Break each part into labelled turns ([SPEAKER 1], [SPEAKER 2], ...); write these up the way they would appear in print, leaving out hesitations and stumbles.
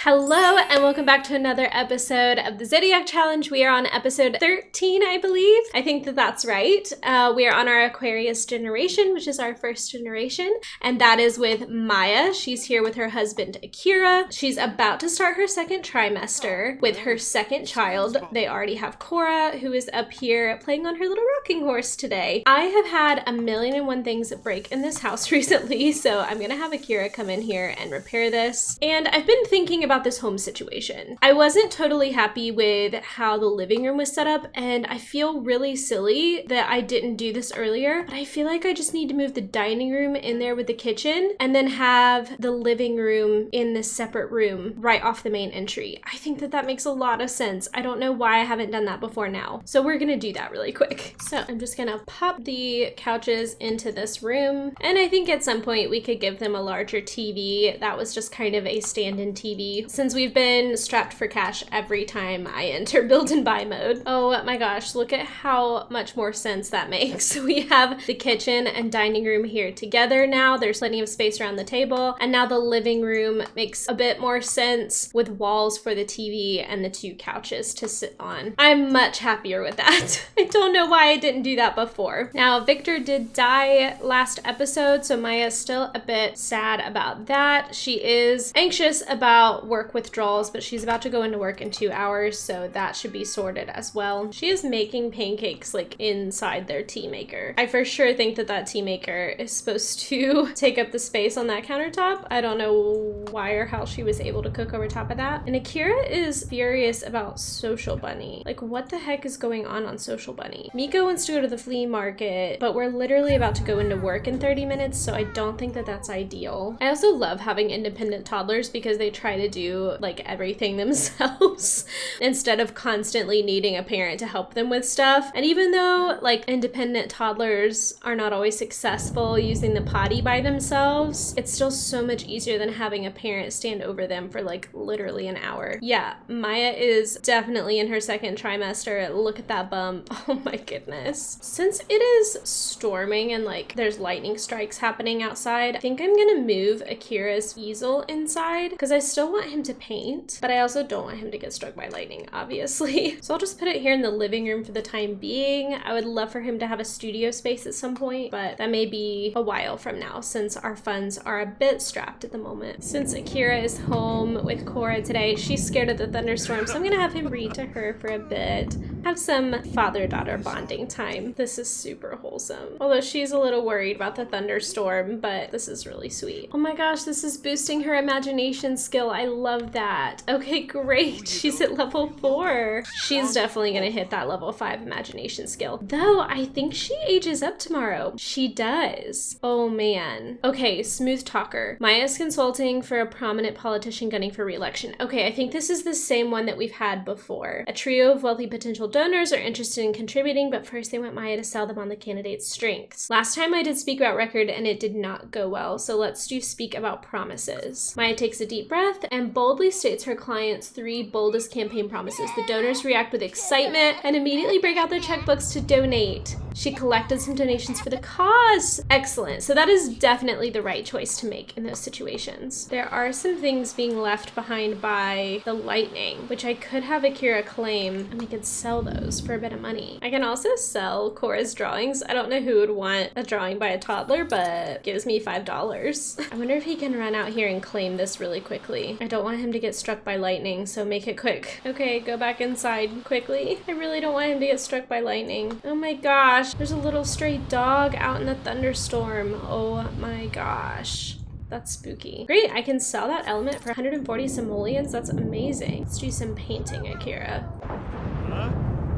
[SPEAKER 1] Hello and welcome back to another episode of the Zodiac Challenge. We are on episode 13, I believe. I think that that's right. We are on our Aquarius generation, which is our first generation, and that is with Maya. She's here with her husband, Akira. She's about to start her second trimester with her second child. They already have Cora, who is up here playing on her little rocking horse today. I have had a million and one things break in this house recently, so I'm gonna have Akira come in here and repair this. And I've been thinking about this home situation. I wasn't totally happy with how the living room was set up, and I feel really silly that I didn't do this earlier, but I feel like I just need to move the dining room in there with the kitchen and then have the living room in this separate room right off the main entry. I think that that makes a lot of sense. I don't know why I haven't done that before now. So we're gonna do that really quick. So I'm just gonna pop the couches into this room, and I think at some point we could give them a larger TV. That was just kind of a stand-in TV since we've been strapped for cash every time I enter build and buy mode. Oh my gosh, look at how much more sense that makes. We have the kitchen and dining room here together now. There's plenty of space around the table, and now the living room makes a bit more sense with walls for the TV and the two couches to sit on. I'm much happier with that. I don't know why I didn't do that before. Now, Victor did die last episode, so Maya's still a bit sad about that. She is anxious about work withdrawals, but she's about to go into work in 2 hours, so that should be sorted as well. She is making pancakes like inside their tea maker. I for sure think that that tea maker is supposed to take up the space on that countertop. I don't know why or how she was able to cook over top of that. And Akira is furious about Social Bunny. Like, what the heck is going on Social Bunny? Miko wants to go to the flea market, but we're literally about to go into work in 30 minutes, so I don't think that that's ideal. I also love having independent toddlers because they try to do like everything themselves instead of constantly needing a parent to help them with stuff. And even though like independent toddlers are not always successful using the potty by themselves, it's still so much easier than having a parent stand over them for like literally an hour. Yeah, Maya is definitely in her second trimester. Look at that bump. Oh my goodness. Since it is storming and like there's lightning strikes happening outside, I think I'm gonna move Akira's easel inside because I still want him to paint, but I also don't want him to get struck by lightning, obviously. So I'll just put it here in the living room for the time being. I would love for him to have a studio space at some point, but that may be a while from now since our funds are a bit strapped at the moment. Since Akira is home with Cora today, she's scared of the thunderstorm, so I'm gonna have him read to her for a bit. Have some father-daughter bonding time. This is super wholesome. Although she's a little worried about the thunderstorm, but this is really sweet. Oh my gosh, this is boosting her imagination skill. I love that. Okay, great. She's at level 4. She's definitely gonna hit that level 5 imagination skill. Though, I think she ages up tomorrow. She does. Oh man. Okay, smooth talker. Maya's consulting for a prominent politician gunning for re-election. Okay, I think this is the same one that we've had before. A trio of wealthy potential donors are interested in contributing, but first they want Maya to sell them on the candidate's strengths. Last time I did speak about record and it did not go well, so let's do speak about promises. Maya takes a deep breath and boldly states her client's 3 boldest campaign promises. The donors react with excitement and immediately break out their checkbooks to donate. She collected some donations for the cause. Excellent. So that is definitely the right choice to make in those situations. There are some things being left behind by the lightning, which I could have Akira claim, and we could sell those for a bit of money. I can also sell Cora's drawings. I don't know who would want a drawing by a toddler, but it gives me $5. I wonder if he can run out here and claim this really quickly. I don't want him to get struck by lightning, so make it quick. Okay, go back inside quickly. I really don't want him to get struck by lightning. Oh my gosh. There's a little stray dog out in the thunderstorm. Oh my gosh. That's spooky. Great, I can sell that element for 140 simoleons. That's amazing. Let's do some painting, Akira.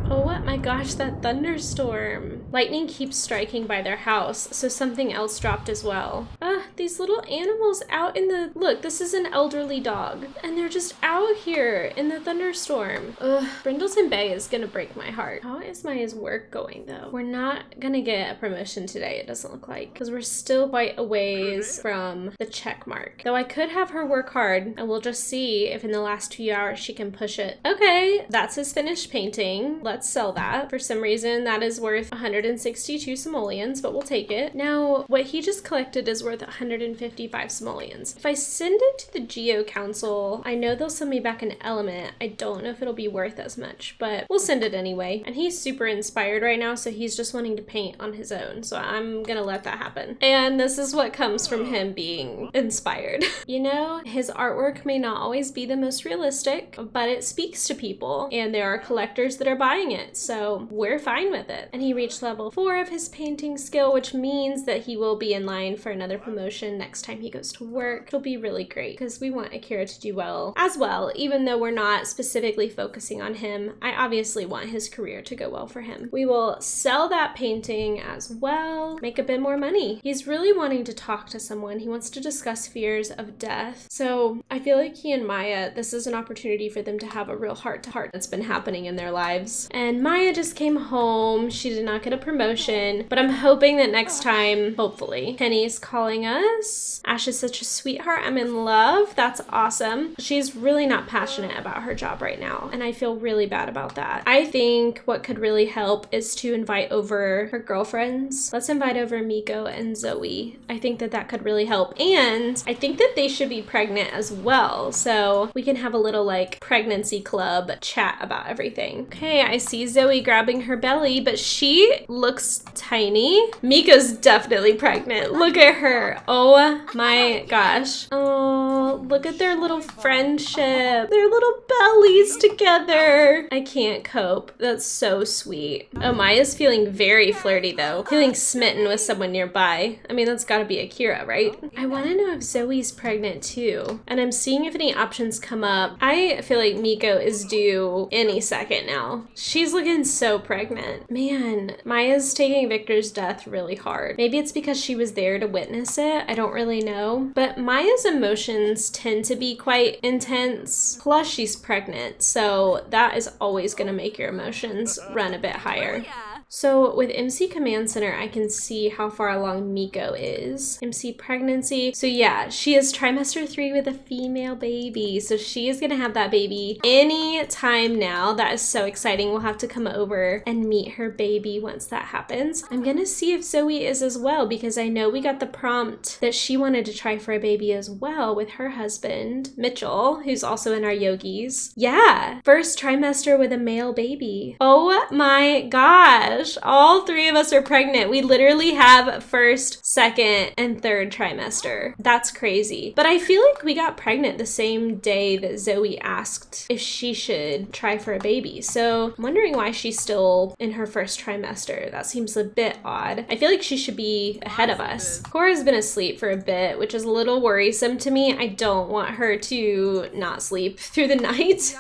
[SPEAKER 1] Oh my gosh, that thunderstorm. Lightning keeps striking by their house, so something else dropped as well. These little animals out in the... Look, this is an elderly dog, and they're just out here in the thunderstorm. Brindleton Bay is gonna break my heart. How is Maya's work going, though? We're not gonna get a promotion today, it doesn't look like, because we're still quite a ways from the check mark. Though I could have her work hard, and we'll just see if in the last 2 hours she can push it. Okay, that's his finished painting. Let's sell that. For some reason, that is worth 100 162 simoleons, but we'll take it. Now, what he just collected is worth 155 simoleons. If I send it to the Geo Council, I know they'll send me back an element. I don't know if it'll be worth as much, but we'll send it anyway. And he's super inspired right now, so he's just wanting to paint on his own. So I'm gonna let that happen. And this is what comes from him being inspired. You know, his artwork may not always be the most realistic, but it speaks to people, and there are collectors that are buying it, so we're fine with it. And he reached level 4 of his painting skill, which means that he will be in line for another promotion next time he goes to work. It'll be really great because we want Akira to do well as well, even though we're not specifically focusing on him. I obviously want his career to go well for him. We will sell that painting as well, make a bit more money. He's really wanting to talk to someone. He wants to discuss fears of death. So I feel like he and Maya, this is an opportunity for them to have a real heart-to-heart that's been happening in their lives. And Maya just came home. She did not get a promotion, but I'm hoping that next time, hopefully, Penny's calling us. Ash is such a sweetheart. I'm in love. That's awesome. She's really not passionate about her job right now, and I feel really bad about that. I think what could really help is to invite over her girlfriends. Let's invite over Miko and Zoe. I think that that could really help, and I think that they should be pregnant as well, so we can have a little like pregnancy club chat about everything. Okay, I see Zoe grabbing her belly, but she looks tiny. Miko's definitely pregnant. Look at her. Oh my gosh. Oh, look at their little friendship. Their little bellies together. I can't cope. That's so sweet. Oh, Maya's feeling very flirty though. Feeling smitten with someone nearby. I mean, that's gotta be Akira, right? I wanna know if Zoe's pregnant too. And I'm seeing if any options come up. I feel like Miko is due any second now. She's looking so pregnant. Man, Maya's taking Victor's death really hard. Maybe it's because she was there to witness it. I don't really know. But Maya's emotions tend to be quite intense. Plus, she's pregnant. So that is always going to make your emotions run a bit higher. So with MC Command Center, I can see how far along Miko is. MC pregnancy. So yeah, she is trimester 3 with a female baby. So she is gonna have that baby any time now. That is so exciting. We'll have to come over and meet her baby once that happens. I'm gonna see if Zoe is as well, because I know we got the prompt that she wanted to try for a baby as well with her husband, Mitchell, who's also in our yogis. Yeah, first trimester with a male baby. Oh my gosh. All 3 of us are pregnant. We literally have first, second, and third trimester. That's crazy. But I feel like we got pregnant the same day that Zoe asked if she should try for a baby. So I'm wondering why she's still in her first trimester. That seems a bit odd. I feel like she should be ahead of us. Cora's been asleep for a bit, which is a little worrisome to me. I don't want her to not sleep through the night.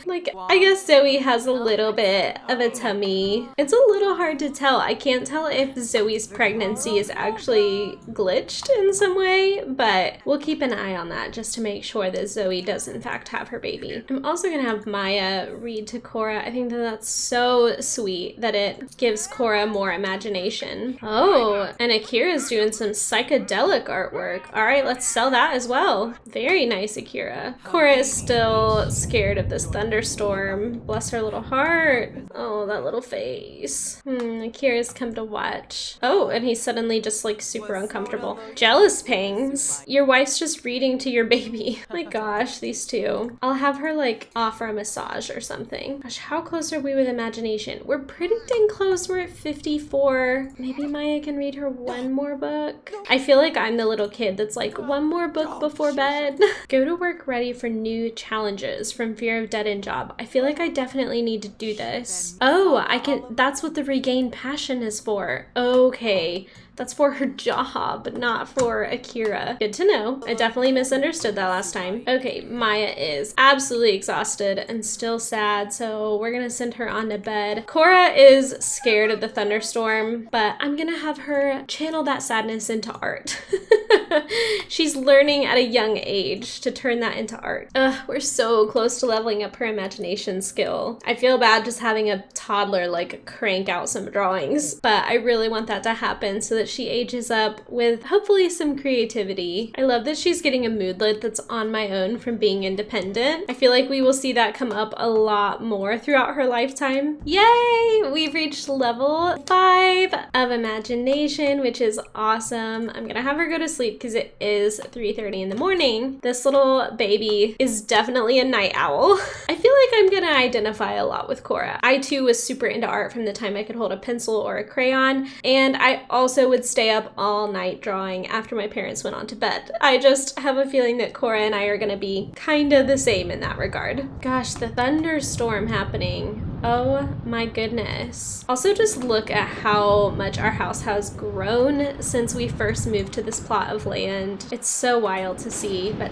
[SPEAKER 1] Like, I guess Zoe has a little bit of a tummy. It's a little hard to tell. I can't tell if Zoe's pregnancy is actually glitched in some way, but we'll keep an eye on that just to make sure that Zoe does in fact have her baby. I'm also gonna have Maya read to Cora. I think that that's so sweet that it gives Cora more imagination. Oh, and Akira's doing some psychedelic artwork. All right, let's sell that as well. Very nice, Akira. Cora is still scared of this thunderstorm. Bless her little heart. Oh, that little face. Akira's come to watch. Oh, and he's suddenly just like super uncomfortable. Jealous pangs. Your wife's just reading to your baby. My gosh, these two. I'll have her like offer a massage or something. Gosh, how close are we with imagination? We're pretty dang close. We're at 54. Maybe Maya can read her one more book. I feel like I'm the little kid that's like, one more book before bed. Go to work ready for new challenges from fear of dead end job. I feel like I definitely need to do this. Oh, I can, that's what the regain passion is for. Okay. That's for her job, not for Akira. Good to know. I definitely misunderstood that last time. Okay, Maya is absolutely exhausted and still sad, so we're gonna send her on to bed. Cora is scared of the thunderstorm, but I'm gonna have her channel that sadness into art. She's learning at a young age to turn that into art. Ugh, we're so close to leveling up her imagination skill. I feel bad just having a toddler like crank out some drawings, but I really want that to happen so that she ages up with hopefully some creativity. I love that she's getting a moodlet that's on my own from being independent. I feel like we will see that come up a lot more throughout her lifetime. Yay! We've reached level 5 of imagination, which is awesome. I'm gonna have her go to sleep because it is 3:30 in the morning. This little baby is definitely a night owl. I feel like I'm gonna identify a lot with Cora. I too was super into art from the time I could hold a pencil or a crayon, and I also would stay up all night drawing after my parents went on to bed. I just have a feeling that Cora and I are gonna be kind of the same in that regard. Gosh, the thunderstorm happening. Oh my goodness. Also, just look at how much our house has grown since we first moved to this plot of land. It's so wild to see, but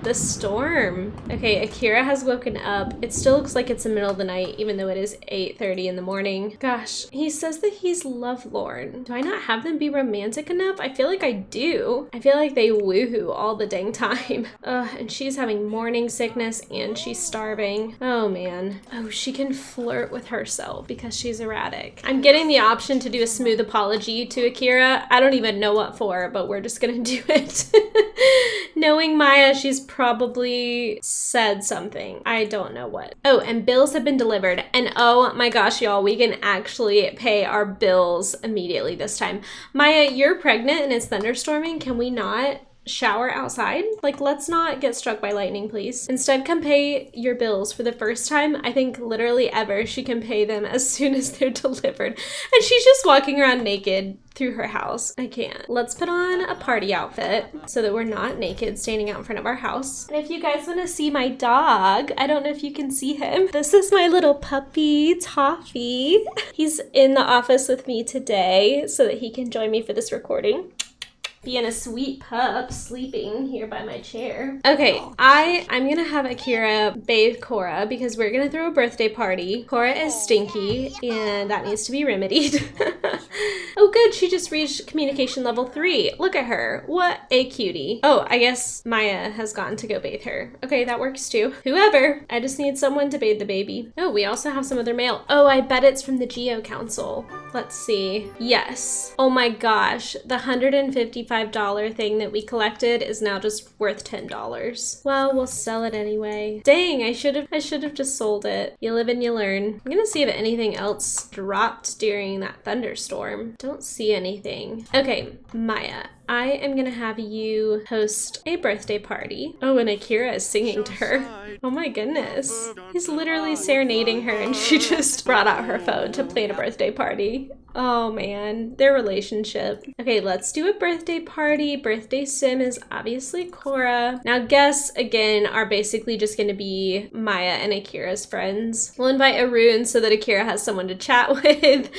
[SPEAKER 1] the storm. Okay, Akira has woken up. It still looks like it's the middle of the night, even though it is 8:30 in the morning. Gosh, he says that he's lovelorn. Do I not have them be romantic enough? I feel like I do. I feel like they woohoo all the dang time. And she's having morning sickness and she's starving. Oh man. Oh, she can flirt with herself because she's erratic. I'm getting the option to do a smooth apology to Akira. I don't even know what for, but we're just gonna do it. Knowing Maya, she's probably said something. I don't know what. Oh, and bills have been delivered. And oh my gosh, y'all, we can actually pay our bills immediately this time. Maya, you're pregnant and it's thunderstorming. Can we not shower outside? Like, let's not get struck by lightning, please. Instead, come pay your bills for the first time, I think literally ever. She can pay them as soon as they're delivered. And she's just walking around naked through her house. I can't. Let's put on a party outfit so that we're not naked standing out in front of our house. And if you guys want to see my dog, I don't know if you can see him. This is my little puppy, Toffee. He's in the office with me today so that he can join me for this recording. Being a sweet pup sleeping here by my chair. Okay, I'm gonna have Akira bathe Cora because we're gonna throw a birthday party. Cora is stinky and that needs to be remedied. Oh good, she just reached communication level 3. Look at her, what a cutie. Oh, I guess Maya has gone to go bathe her. Okay, that works too. Whoever, I just need someone to bathe the baby. Oh, we also have some other mail. Oh, I bet it's from the Geo Council. Let's see. Yes. Oh my gosh, the $155 thing that we collected is now just worth $10. Well, we'll sell it anyway. Dang, I should have just sold it. You live and you learn. I'm gonna see if anything else dropped during that thunderstorm. Don't see anything. Okay, Maya, I am gonna have you host a birthday party. Oh, and Akira is singing to her. Oh my goodness. He's literally serenading her and she just brought out her phone to plan a birthday party. Oh man, their relationship. Okay, let's do a birthday party. Birthday sim is obviously Cora. Now guests, again, are basically just gonna be Maya and Akira's friends. We'll invite Arun so that Akira has someone to chat with,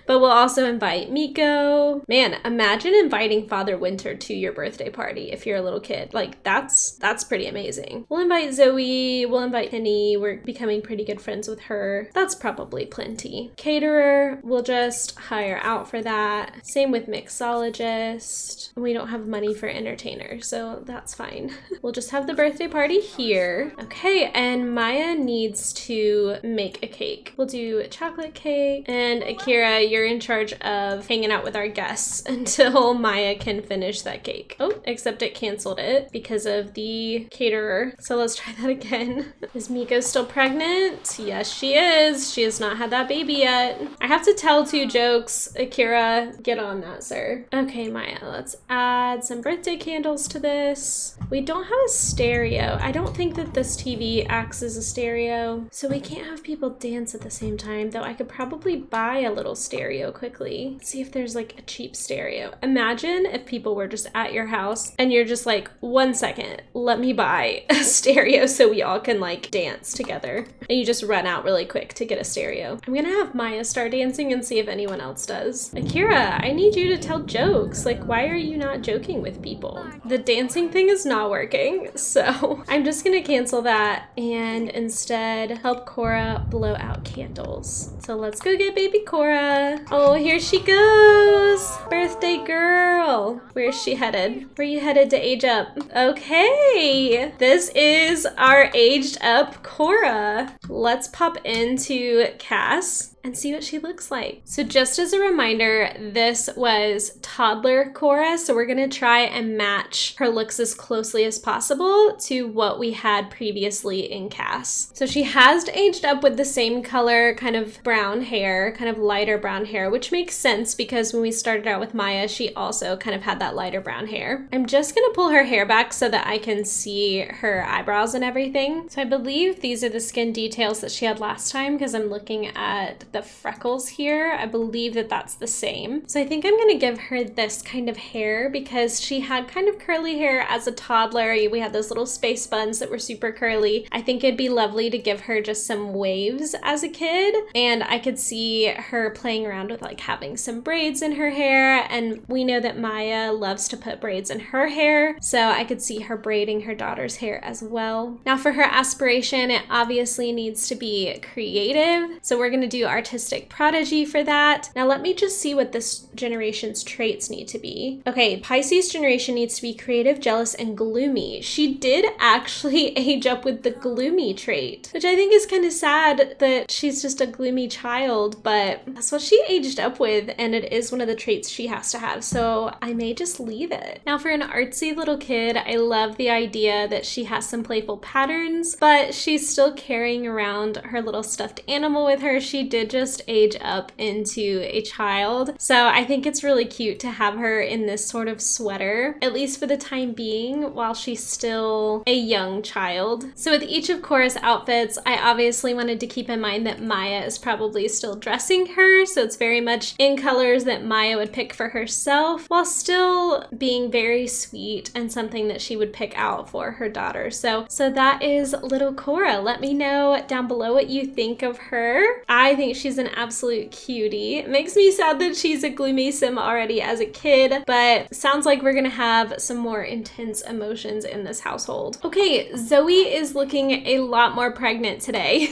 [SPEAKER 1] but we'll also invite Miko. Man, imagine inviting Father Winter to your birthday party if you're a little kid. Like, that's pretty amazing. We'll invite Zoe, we'll invite Penny. We're becoming pretty good friends with her. That's probably plenty. Caterer, we'll just hire out for that. Same with mixologist. We don't have money for entertainer, so that's fine. We'll just have the birthday party here. Okay, and Maya needs to make a cake. We'll do a chocolate cake. And Akira, you're in charge of hanging out with our guests until Maya can finish that cake. Oh, except it canceled it because of the caterer. So let's try that again. Is Miko still pregnant? Yes, she is. She has not had that baby yet. I have to tell 2 jokes. Akira, get on that, sir. Okay, Maya, let's add some birthday candles to this. We don't have a stereo. I don't think that this TV acts as a stereo, so we can't have people dance at the same time, though I could probably buy a little stereo quickly. Let's see if there's like a cheap stereo. Imagine if people were just at your house and you're just like, 1 second, let me buy a stereo so we all can like dance together. And you just run out really quick to get a stereo. I'm gonna have Maya start dancing and see if anyone else does. Akira, I need you to tell jokes. Like, why are you not joking with people? The dancing thing is not working, so I'm just gonna cancel that and instead help Cora blow out candles. So let's go get baby Cora. Oh, here she goes. Birthday girl. Where's she headed? Where are you headed to age up? Okay, this is our aged up Cora. Let's pop into Cass and see what she looks like. So just as a reminder, this was toddler Cora, so we're gonna try and match her looks as closely as possible to what we had previously in Cass. So she has aged up with the same color, kind of brown hair, kind of lighter brown hair, which makes sense because when we started out with Maya, she also kind of had that lighter brown hair. I'm just gonna pull her hair back so that I can see her eyebrows and everything. So I believe these are the skin details that she had last time because I'm looking at the freckles here. I believe that that's the same. So I think I'm gonna give her this kind of hair because she had kind of curly hair as a toddler. We had those little space buns that were super curly. I think it'd be lovely to give her just some waves as a kid, and I could see her playing around with like having some braids in her hair, and we know that Maya loves to put braids in her hair, so I could see her braiding her daughter's hair as well. Now for her aspiration, it obviously needs to be creative, so we're gonna do artistic prodigy for that. Now let me just see what this generation's traits need to be. Okay, Pisces generation needs to be creative, jealous, and gloomy. She did actually age up with the gloomy trait, which I think is kind of sad that she's just a gloomy child, but that's what she aged up with, and it is one of the traits she has to have, so I may just leave it. Now for an artsy little kid, I love the idea that she has some playful patterns, but she's still carrying around her little stuffed animal with her. She did just age up into a child, so I think it's really cute to have her in this sort of sweater, at least for the time being, while she's still a young child. So with each of Cora's outfits, I obviously wanted to keep in mind that Maya is probably still dressing her, so it's very much in colors that Maya would pick for herself, while still being very sweet and something that she would pick out for her daughter. So that is little Cora. Let me know down below what you think of her. I think she's an absolute cutie. It makes me sad that she's a gloomy sim already as a kid, but sounds like we're gonna have some more intense emotions in this household. Okay, Zoe is looking a lot more pregnant today.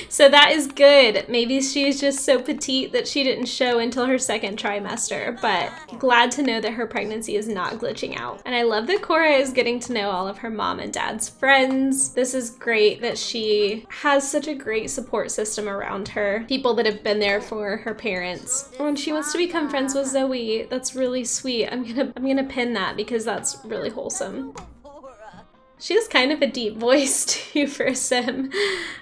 [SPEAKER 1] So that is good. Maybe she's just so petite that she didn't show until her second trimester, but glad to know that her pregnancy is not glitching out. And I love that Cora is getting to know all of her mom and dad's friends. This is great that she has such a great support system around her, people that have been there for her parents. Oh, and she wants to become friends with Zoe. That's really sweet. I'm gonna pin that because that's really wholesome. She has kind of a deep voice too for a sim.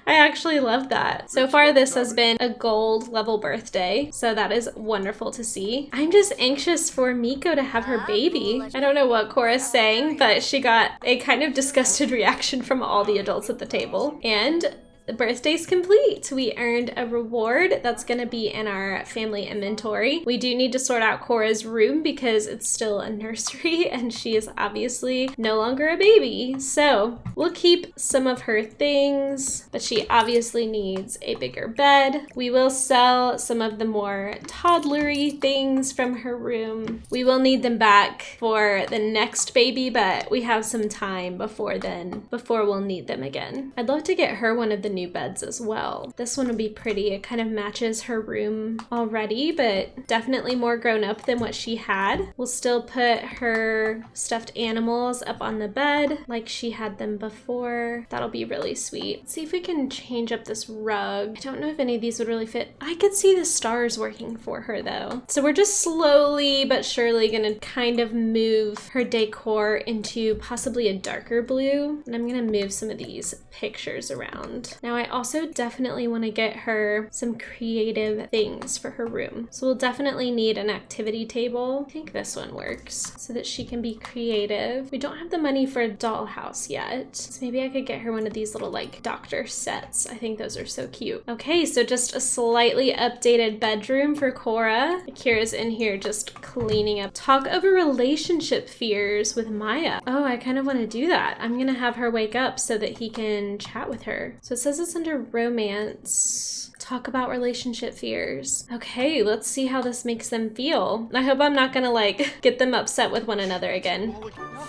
[SPEAKER 1] I actually love that. So far this has been a gold level birthday, so that is wonderful to see. I'm just anxious for Miko to have her baby. I don't know what Cora's saying, but she got a kind of disgusted reaction from all the adults at the table. And the birthday's complete. We earned a reward that's gonna be in our family inventory. We do need to sort out Cora's room because it's still a nursery and she is obviously no longer a baby. So we'll keep some of her things, but she obviously needs a bigger bed. We will sell some of the more toddlery things from her room. We will need them back for the next baby, but we have some time before then, before we'll need them again. I'd love to get her one of the new beds as well. This one would be pretty. It kind of matches her room already, but definitely more grown up than what she had. We'll still put her stuffed animals up on the bed like she had them before. That'll be really sweet. Let's see if we can change up this rug. I don't know if any of these would really fit. I could see the stars working for her though. So we're just slowly but surely gonna kind of move her decor into possibly a darker blue. And I'm gonna move some of these pictures around. Now I also definitely want to get her some creative things for her room. So we'll definitely need an activity table. I think this one works so that she can be creative. We don't have the money for a dollhouse yet. So maybe I could get her one of these little like doctor sets. I think those are so cute. Okay, so just a slightly updated bedroom for Cora. Kira's in here just cleaning up. Talk over relationship fears with Maya. Oh, I kind of want to do that. I'm gonna have her wake up so that he can chat with her. So it says it's under romance. Talk about relationship fears. Okay, let's see how this makes them feel. I hope I'm not gonna like get them upset with one another again.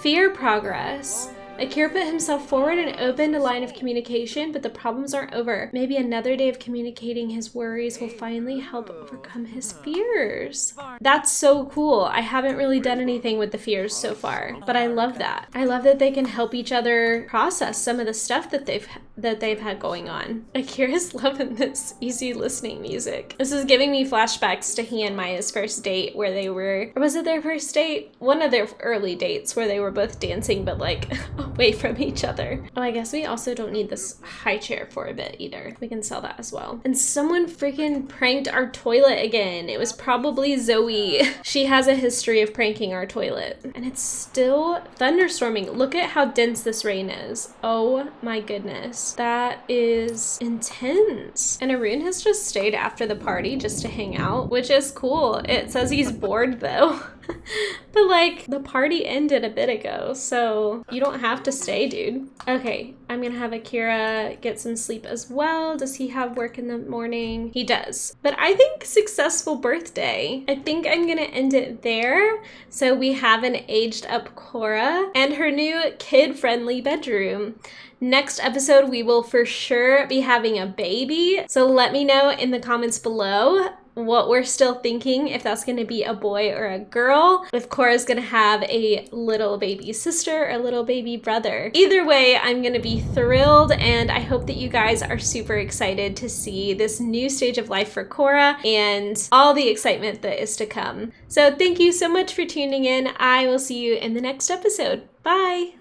[SPEAKER 1] Fear progress. Akira put himself forward and opened a line of communication, but the problems aren't over. Maybe another day of communicating his worries will finally help overcome his fears. That's so cool. I haven't really done anything with the fears so far, but I love that. I love that they can help each other process some of the stuff that they've had going on. Akira's loving this easy listening music. This is giving me flashbacks to he and Maya's first date where they were, or was it their first date? One of their early dates where they were both dancing but like away from each other. Oh, I guess we also don't need this high chair for a bit either. We can sell that as well. And someone freaking pranked our toilet again. It was probably Zoe. She has a history of pranking our toilet. And it's still thunderstorming. Look at how dense this rain is. Oh my goodness. That is intense. And Arun has just stayed after the party just to hang out, which is cool. It says he's bored though. But like, the party ended a bit ago, so you don't have to stay, dude. Okay, I'm gonna have Akira get some sleep as well. Does he have work in the morning? He does. But I think successful birthday. I think I'm gonna end it there. So we have an aged up Cora and her new kid-friendly bedroom. Next episode, we will for sure be having a baby. So let me know in the comments below what we're still thinking, if that's going to be a boy or a girl, if Cora's going to have a little baby sister or little baby brother. Either way, I'm going to be thrilled, and I hope that you guys are super excited to see this new stage of life for Cora and all the excitement that is to come. So thank you so much for tuning in. I will see you in the next episode. Bye!